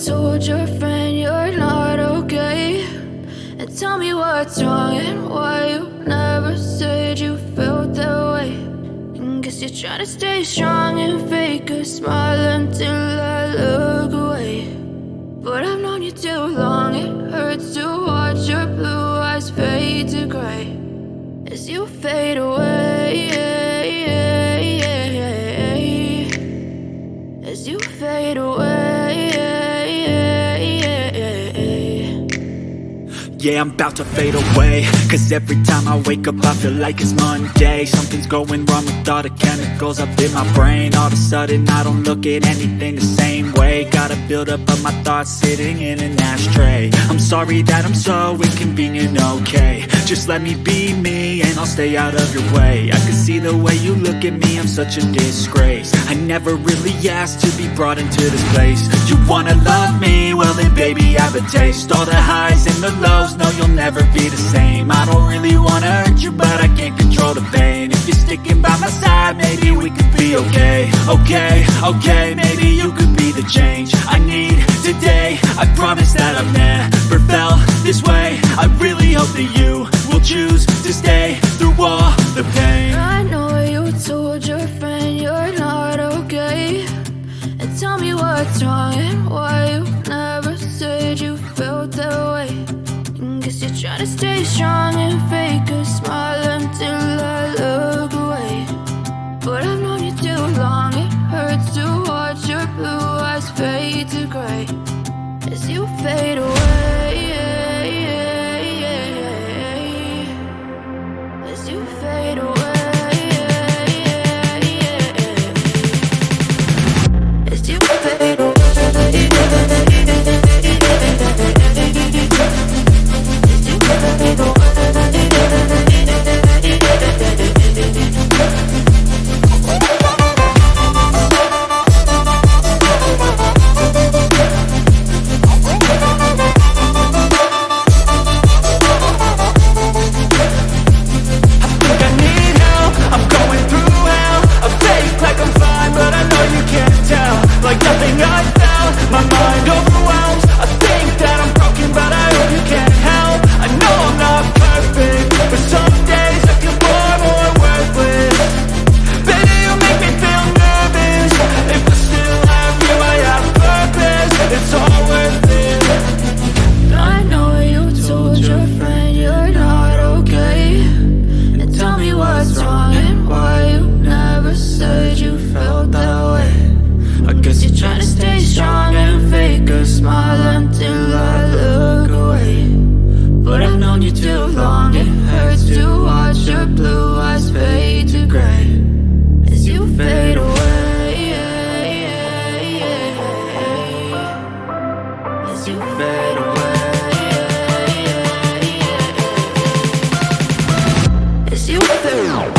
told your friend you're not okay, and tell me what's wrong and why you never said you felt that way. And guess you're trying to stay strong and fake a smile until I look away. But I've known you too long, it hurts to watch your blue eyes fade to gray as you fade away, as you fade away. Yeah, I'm about to fade away, cause every time I wake up I feel like it's Monday. Something's going wrong with all the chemicals up in my brain. All of a sudden I don't look at anything the same way. Gotta build up of my thoughts sitting in an ashtray. I'm sorry that I'm so inconvenient, okay. Just let me be me and I'll stay out of your way. I can see the way you look at me, I'm such a disgrace. I never really asked to be brought into this place. You wanna love me? Well then baby I have a taste. All the highs and the lows, no you'll never be the same. I don't really wanna hurt you but I can't control the pain. If you're sticking by my side maybe we could be okay. Okay, maybe you could be the change I need today. I promise that I've never felt this way. I really hope that you will choose to stay through all the pain. I know you told your friend you're not okay, and tell me what's wrong and why you never said you felt that way. And guess you're trying to stay strong and fake a smile until I look away. But I've known you too long, it hurts to watch your blue eyes fade to gray as you fade away, as you fade away, as you fade away. Like nothing I felt, my mind overwhelms. I think that I'm broken, but I hope you can't help. I know I'm not perfect, but some days I feel more worthless. Baby, you make me feel nervous. If I still have you, I have purpose. It's all worth it. I know you told your friend you're not okay, and tell me what's wrong and why you never said you felt that way. I guess you're trying to stay strong and fake a smile until I look away. But I've known you too long, it hurts to watch your blue eyes fade to gray as you fade away, as you fade away, as you fade away.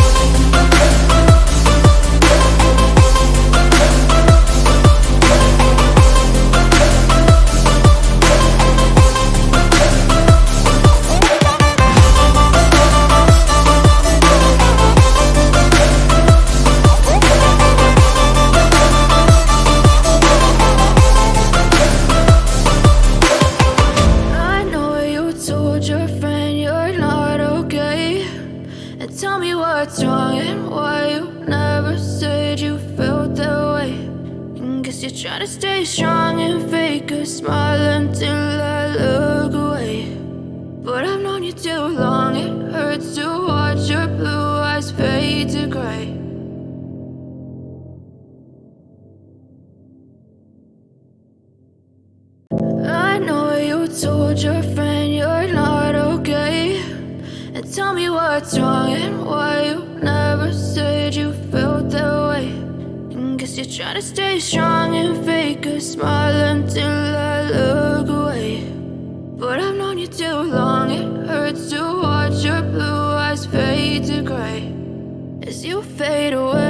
Tell me what's wrong and why you never said you felt that way. And guess you're trying to stay strong and fake a smile until I look away. But I've known you too long, it hurts to watch your blue eyes fade to gray. I know you told your friend you're not okay, and tell me what's wrong and why you never said you felt that way. And guess you're trying to stay strong and fake a smile until I look away. But I've known you too long, it hurts to watch your blue eyes fade to gray as you fade away.